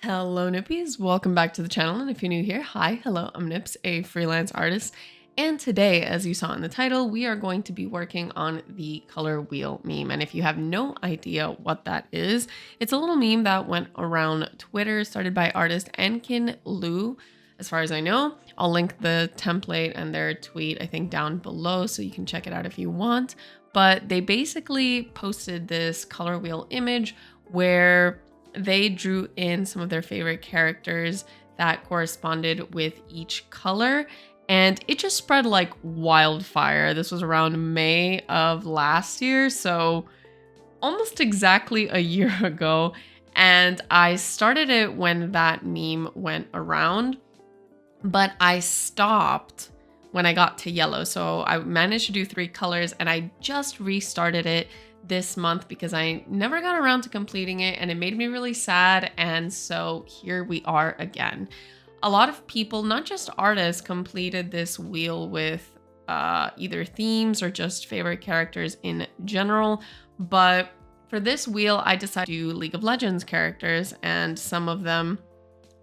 Hello Nippies, welcome back to the channel, and if you're new here, hi, hello, I'm Nips, a freelance artist, and today, as you saw in the title, we are going to be working on the color wheel meme. And if you have no idea what that is, it's a little meme that went around Twitter, started by artist Enkin Lu, as far as I know. I'll link the template and their tweet, I think, down below, so you can check it out if you want. But they basically posted this color wheel image where they drew in some of their favorite characters that corresponded with each color, and it just spread like wildfire. This was around May of last year, so almost exactly a year ago, and I started it when that meme went around, but I stopped when I got to yellow. So I managed to do 3 colors, and I just restarted it this month because I never got around to completing it, and it made me really sad. And so here we are again. A lot of people, not just artists, completed this wheel with either themes or just favorite characters in general. But for this wheel, I decided to do League of Legends characters, and some of them,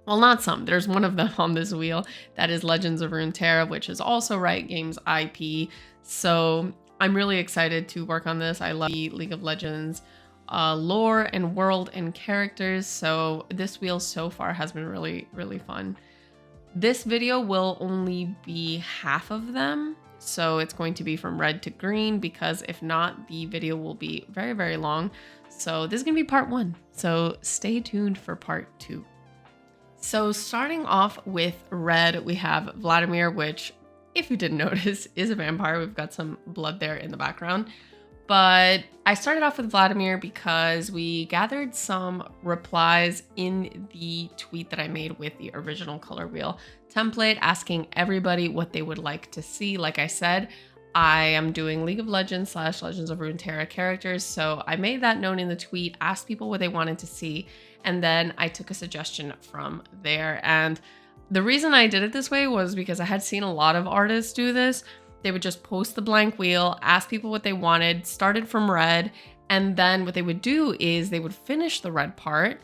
well, not some, there's one of them on this wheel that is Legends of Runeterra, which is also Riot Games IP. So I'm really excited to work on this. I love the League of Legends lore and world and characters, so this wheel so far has been really, really fun. This video will only be half of them, so it's going to be from red to green, because if not, the video will be very, very long. So this is gonna be part 1, so stay tuned for part 2. So starting off with red, we have Vladimir, which, if you didn't notice, is a vampire. We've got some blood there in the background. But I started off with Vladimir because we gathered some replies in the tweet that I made with the original color wheel template, asking everybody what they would like to see. Like I said, I am doing League of Legends / Legends of Runeterra characters, so I made that known in the tweet, asked people what they wanted to see, and then I took a suggestion from there. And the reason I did it this way was because I had seen a lot of artists do this. They would just post the blank wheel, ask people what they wanted, started from red, and then what they would do is they would finish the red part,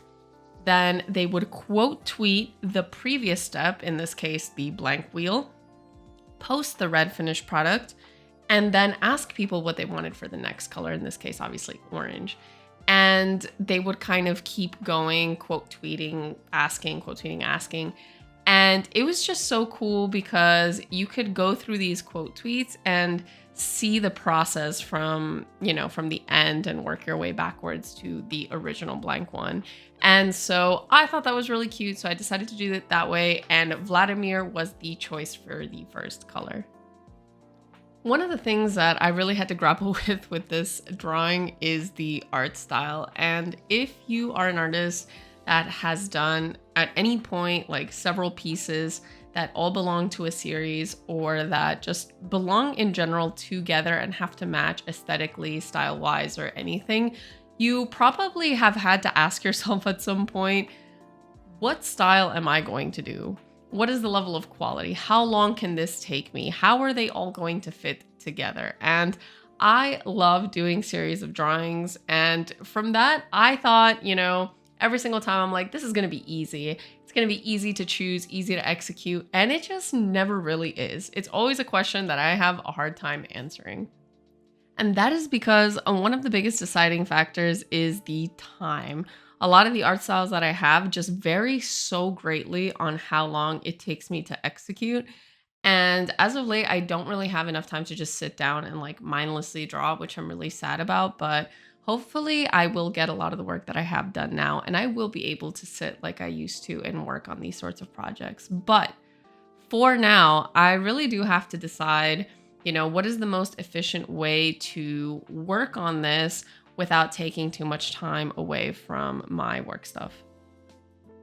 then they would quote tweet the previous step, in this case, the blank wheel, post the red finished product, and then ask people what they wanted for the next color, in this case, obviously orange. And they would kind of keep going, quote tweeting, asking, quote tweeting, asking. And it was just so cool because you could go through these quote tweets and see the process from, from the end and work your way backwards to the original blank one. And so I thought that was really cute, so I decided to do it that way, and Vladimir was the choice for the first color. One of the things that I really had to grapple with this drawing is the art style. And if you are an artist that has done at any point like several pieces that all belong to a series, or that just belong in general together and have to match aesthetically, style-wise, or anything, you probably have had to ask yourself at some point, what style am I going to do? What is the level of quality? How long can this take me? How are they all going to fit together? And I love doing series of drawings, and from that I thought, every single time I'm like, this is going to be easy. It's going to be easy to choose, easy to execute. And it just never really is. It's always a question that I have a hard time answering. And that is because one of the biggest deciding factors is the time. A lot of the art styles that I have just vary so greatly on how long it takes me to execute. And as of late, I don't really have enough time to just sit down and like mindlessly draw, which I'm really sad about. But hopefully I will get a lot of the work that I have done now, and I will be able to sit like I used to and work on these sorts of projects. But for now, I really do have to decide, what is the most efficient way to work on this without taking too much time away from my work stuff.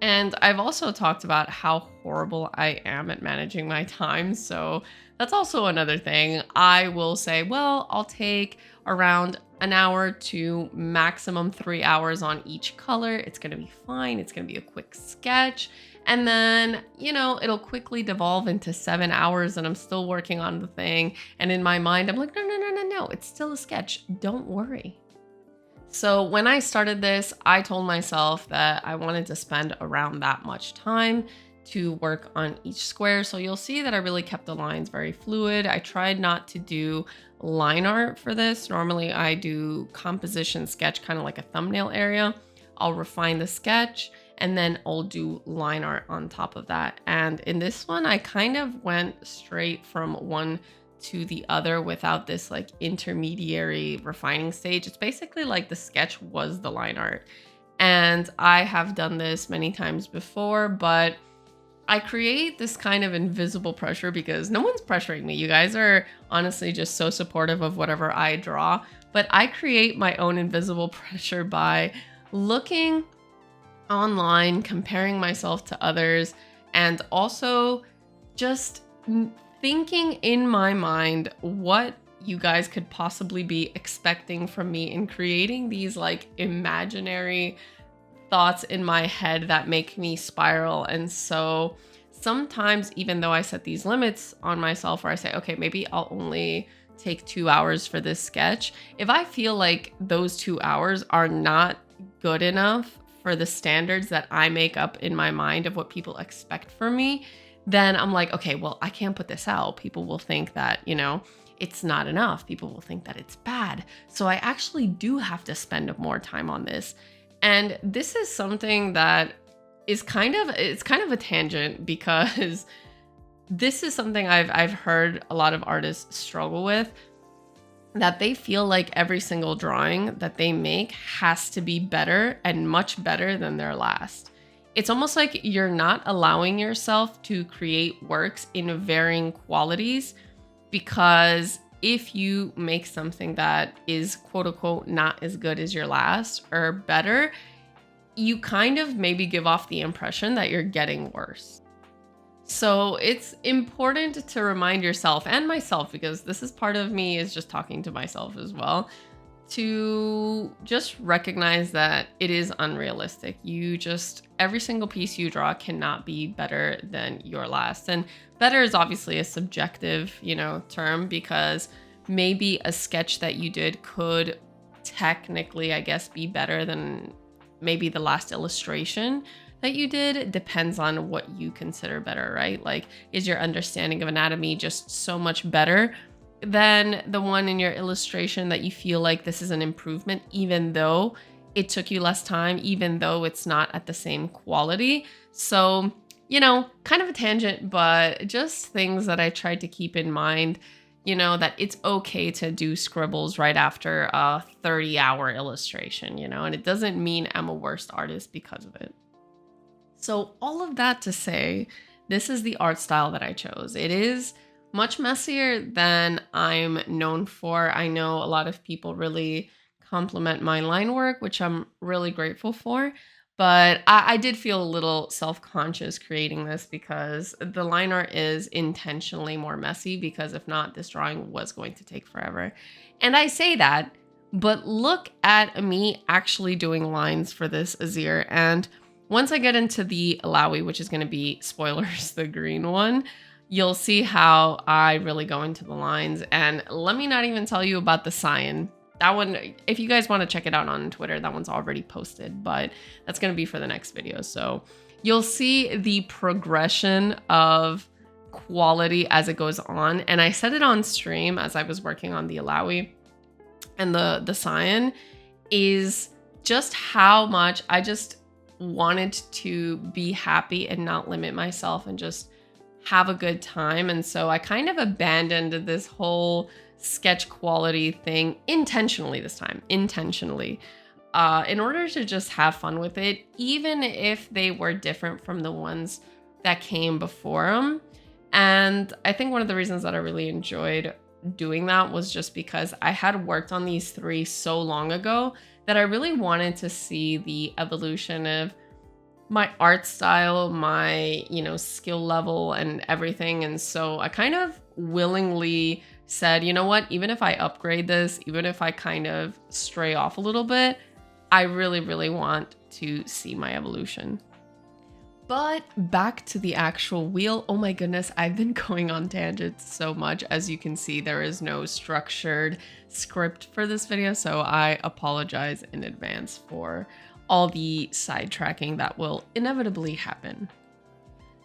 And I've also talked about how horrible I am at managing my time, so that's also another thing. I will say, well, I'll take around an hour to maximum 3 hours on each color. It's going to be fine. It's going to be a quick sketch. And then, it'll quickly devolve into 7 hours and I'm still working on the thing. And in my mind, I'm like, no, it's still a sketch. Don't worry. So when I started this, I told myself that I wanted to spend around that much time to work on each square. So you'll see that I really kept the lines very fluid. I tried not to do line art for this. Normally I do composition sketch, kind of like a thumbnail area. I'll refine the sketch and then I'll do line art on top of that. And in this one, I kind of went straight from one to the other without this like intermediary refining stage. It's basically like the sketch was the line art. And I have done this many times before, but I create this kind of invisible pressure because no one's pressuring me. You guys are honestly just so supportive of whatever I draw, but I create my own invisible pressure by looking online, comparing myself to others, and also just thinking in my mind what you guys could possibly be expecting from me in creating these like imaginary thoughts in my head that make me spiral. And so sometimes, even though I set these limits on myself where I say, okay, maybe I'll only take 2 hours for this sketch, if I feel like those 2 hours are not good enough for the standards that I make up in my mind of what people expect from me, then I'm like, okay, well, I can't put this out. People will think that, you know, it's not enough. People will think that it's bad. So I actually do have to spend more time on this. And this is something that is it's kind of a tangent because this is something I've heard a lot of artists struggle with, that they feel like every single drawing that they make has to be better and much better than their last. It's almost like you're not allowing yourself to create works in varying qualities, because if you make something that is quote unquote not as good as your last or better, you kind of maybe give off the impression that you're getting worse. So it's important to remind yourself and myself, because this is part of me is just talking to myself as well, to just recognize that it is unrealistic. Every single piece you draw cannot be better than your last. And better is obviously a subjective, term, because maybe a sketch that you did could technically, I guess, be better than maybe the last illustration that you did. It depends on what you consider better, right? Like, is your understanding of anatomy just so much better than the one in your illustration that you feel like this is an improvement, even though it took you less time, even though it's not at the same quality? So, kind of a tangent, but just things that I tried to keep in mind, that it's okay to do scribbles right after a 30-hour illustration, and it doesn't mean I'm a worse artist because of it. So all of that to say, this is the art style that I chose. It is much messier than I'm known for. I know a lot of people really compliment my line work, which I'm really grateful for. But I did feel a little self-conscious creating this because the line art is intentionally more messy, because if not, this drawing was going to take forever. And I say that, but look at me actually doing lines for this Azir. And once I get into the Illaoi, which is going to be, spoilers, the green one, you'll see how I really go into the lines. And let me not even tell you about the cyan. That one, if you guys want to check it out on Twitter, that one's already posted, but that's going to be for the next video. So you'll see the progression of quality as it goes on. And I said it on stream as I was working on the Illaoi, and the cyan is just how much I just wanted to be happy and not limit myself and just have a good time. And so I kind of abandoned this whole sketch quality thing intentionally this time, in order to just have fun with it, even if they were different from the ones that came before them. And I think one of the reasons that I really enjoyed doing that was just because I had worked on these three so long ago that I really wanted to see the evolution of my art style, my, skill level and everything. And so I kind of willingly said, you know what, even if I upgrade this, even if I kind of stray off a little bit, I really, really want to see my evolution. But back to the actual wheel. Oh my goodness, I've been going on tangents so much. As you can see, there is no structured script for this video, so I apologize in advance for all the sidetracking that will inevitably happen.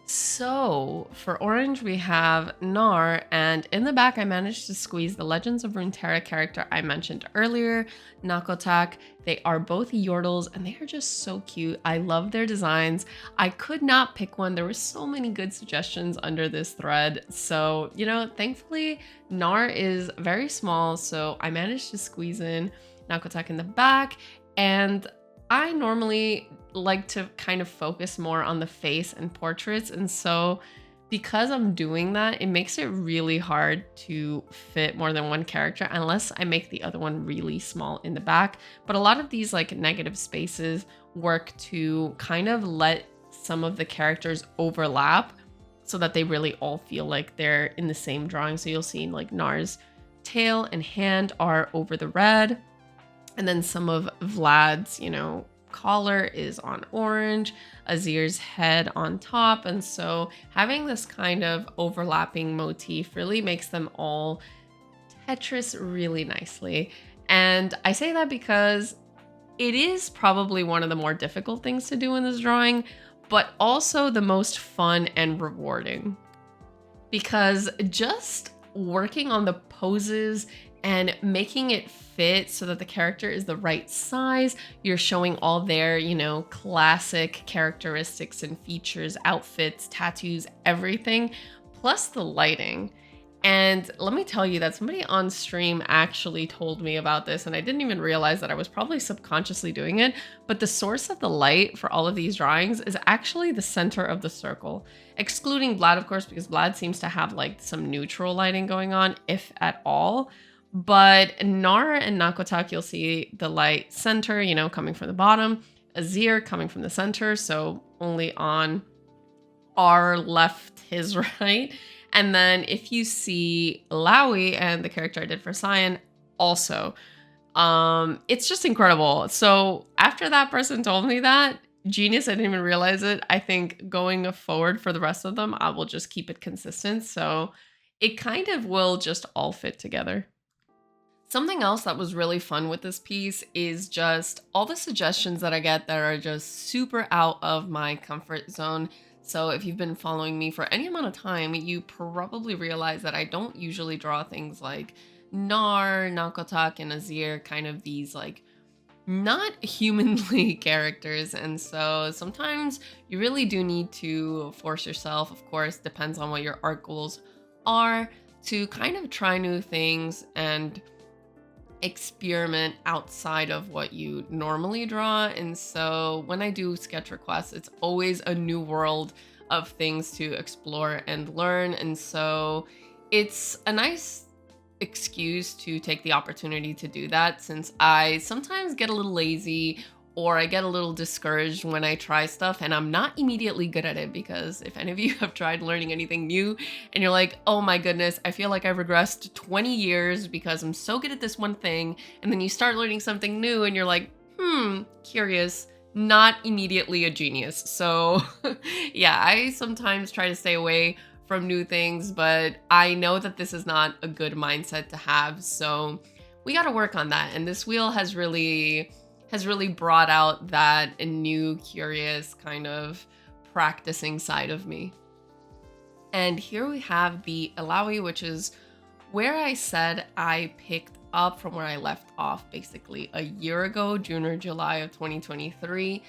So for orange, we have Nar, and in the back, I managed to squeeze the Legends of Runeterra character I mentioned earlier, Nako. They are both Yordles, and they are just so cute. I love their designs. I could not pick one. There were so many good suggestions under this thread. So, you know, thankfully, Nar is very small, so I managed to squeeze in Nako in the back, and I normally like to kind of focus more on the face and portraits, and so because I'm doing that, it makes it really hard to fit more than one character unless I make the other one really small in the back. But a lot of these like negative spaces work to kind of let some of the characters overlap so that they really all feel like they're in the same drawing. So you'll see like Nar's tail and hand are over the red, and then some of Vlad's, you know, collar is on orange, Azir's head on top, and so having this kind of overlapping motif really makes them all Tetris really nicely. And I say that because it is probably one of the more difficult things to do in this drawing, but also the most fun and rewarding, because just working on the poses and making it fit so that the character is the right size. You're showing all their, you know, classic characteristics and features, outfits, tattoos, everything, plus the lighting. And let me tell you that somebody on stream actually told me about this, and I didn't even realize that I was probably subconsciously doing it, but the source of the light for all of these drawings is actually the center of the circle, excluding Vlad, of course, because Vlad seems to have like some neutral lighting going on, if at all. But Nar and Nako, you'll see the light center, you know, coming from the bottom, Azir coming from the center, so only on our left, his right. And then if you see Illaoi and the character I did for Cyan, also, it's just incredible. So after that person told me that, genius, I didn't even realize it. I think going forward for the rest of them, I will just keep it consistent. So it kind of will just all fit together. Something else that was really fun with this piece is just all the suggestions that I get that are just super out of my comfort zone. So if you've been following me for any amount of time, you probably realize that I don't usually draw things like Nar, Nako, and Azir, kind of these like not humanly characters. And so sometimes you really do need to force yourself, of course, depends on what your art goals are, to kind of try new things and experiment outside of what you normally draw. And so when I do sketch requests, it's always a new world of things to explore and learn. And so it's a nice excuse to take the opportunity to do that, since I sometimes get a little lazy or I get a little discouraged when I try stuff and I'm not immediately good at it. Because if any of you have tried learning anything new and you're like, oh my goodness, I feel like I've regressed 20 years because I'm so good at this one thing, and then you start learning something new and you're like, curious, not immediately a genius. So yeah, I sometimes try to stay away from new things, but I know that this is not a good mindset to have. So we got to work on that. And this wheel has really brought out that new, curious kind of practicing side of me. And here we have the Illaoi, which is where I said I picked up from where I left off basically a year ago, June or July of 2023.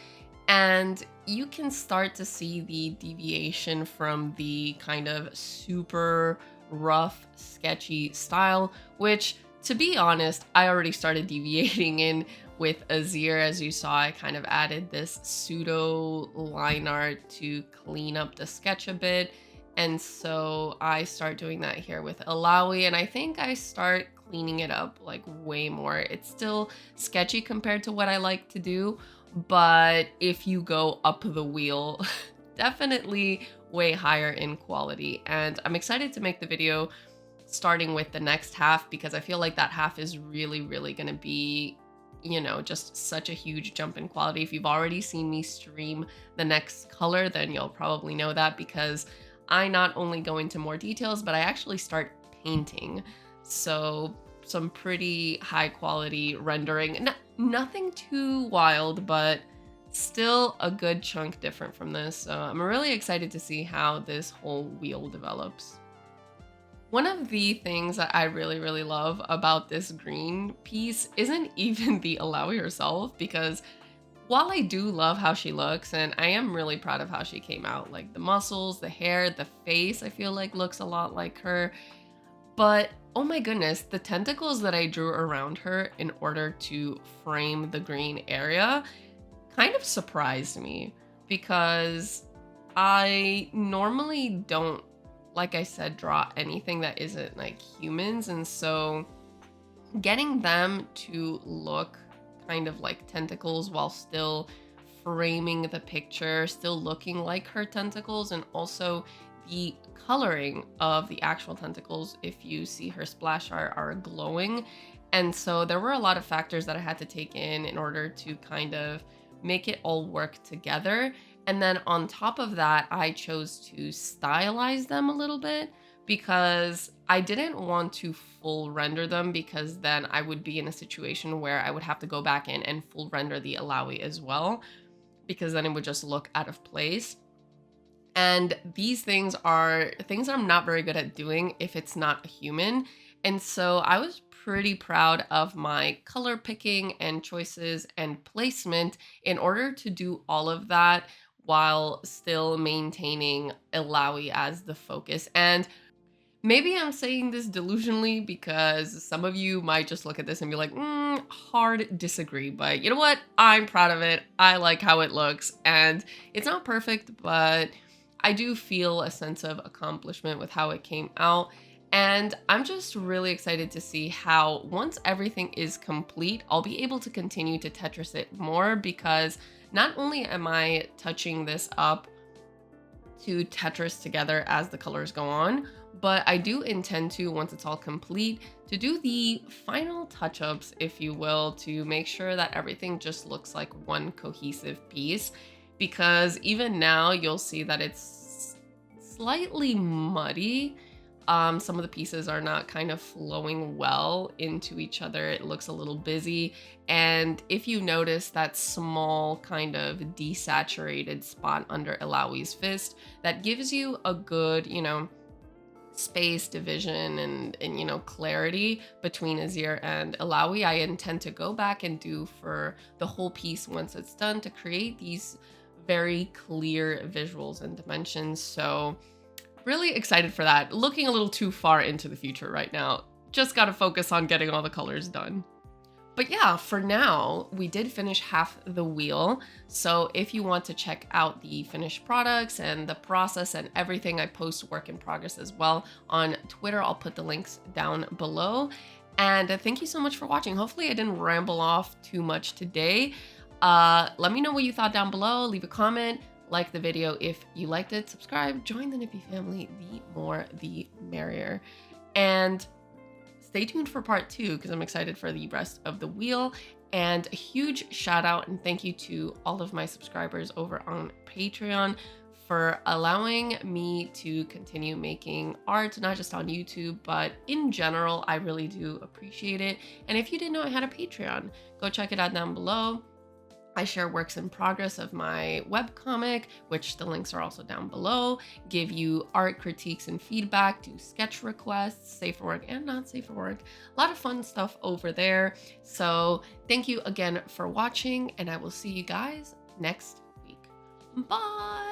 And you can start to see the deviation from the kind of super rough, sketchy style, which, to be honest, I already started deviating in with Azir. As you saw, I kind of added this pseudo line art to clean up the sketch a bit. And so I start doing that here with Illaoi, and I think I start cleaning it up like way more. It's still sketchy compared to what I like to do, but if you go up the wheel, definitely way higher in quality. And I'm excited to make the video starting with the next half, because I feel like that half is really, really going to be you know, just such a huge jump in quality. If you've already seen me stream the next color, then you'll probably know that, because I not only go into more details, but I actually start painting. So some pretty high quality rendering. Nothing too wild, but still a good chunk different from this. So I'm really excited to see how this whole wheel develops. One of the things that I really love about this green piece isn't even the Illaoi herself, because while I do love how she looks, and I am really proud of how she came out, like the muscles, the hair, the face, I feel like looks a lot like her. But oh my goodness, the tentacles that I drew around her in order to frame the green area kind of surprised me, because I normally don't, like I said, draw anything that isn't like humans. And so getting them to look kind of like tentacles while still framing the picture, still looking like her tentacles, and also the coloring of the actual tentacles, if you see her splash art, are glowing. And so there were a lot of factors that I had to take in order to kind of make it all work together. And then on top of that, I chose to stylize them a little bit, because I didn't want to full render them, because then I would be in a situation where I would have to go back in and full render the Illaoi as well, because then it would just look out of place. And these things are things I'm not very good at doing if it's not a human. And so I was pretty proud of my color picking and choices and placement in order to do all of that while still maintaining Illaoi as the focus. And maybe I'm saying this delusionally, because some of you might just look at this and be like, hard disagree. But you know what? I'm proud of it. I like how it looks. And it's not perfect, but I do feel a sense of accomplishment with how it came out. And I'm just really excited to see how, once everything is complete, I'll be able to continue to Tetris it more, because not only am I touching this up to Tetris together as the colors go on, but I do intend to, once it's all complete, to do the final touch-ups, if you will, to make sure that everything just looks like one cohesive piece. Because even now you'll see that it's slightly muddy. Some of the pieces are not kind of flowing well into each other. It looks a little busy. And if you notice that small kind of desaturated spot under Illaoi's fist, that gives you a good, you know, space division and you know, clarity between Azir and Illaoi. I intend to go back and do for the whole piece once it's done, to create these very clear visuals and dimensions. So really excited for that. Looking a little too far into the future right now. Just gotta focus on getting all the colors done. But yeah, for now, we did finish half the wheel. So if you want to check out the finished products and the process and everything, I post work in progress as well on Twitter. I'll put the links down below. And thank you so much for watching. Hopefully I didn't ramble off too much today. Let me know what you thought down below. Leave a comment, like the video if you liked it, subscribe, join the Nippy family. The more, the merrier. And stay tuned for part 2, because I'm excited for the rest of the wheel. And a huge shout out and thank you to all of my subscribers over on Patreon for allowing me to continue making art, not just on YouTube, but in general. I really do appreciate it. And if you didn't know I had a Patreon, go check it out down below. I share works in progress of my webcomic, which the links are also down below, give you art critiques and feedback, do sketch requests, safe for work and not safe for work. A lot of fun stuff over there. So thank you again for watching, and I will see you guys next week. Bye!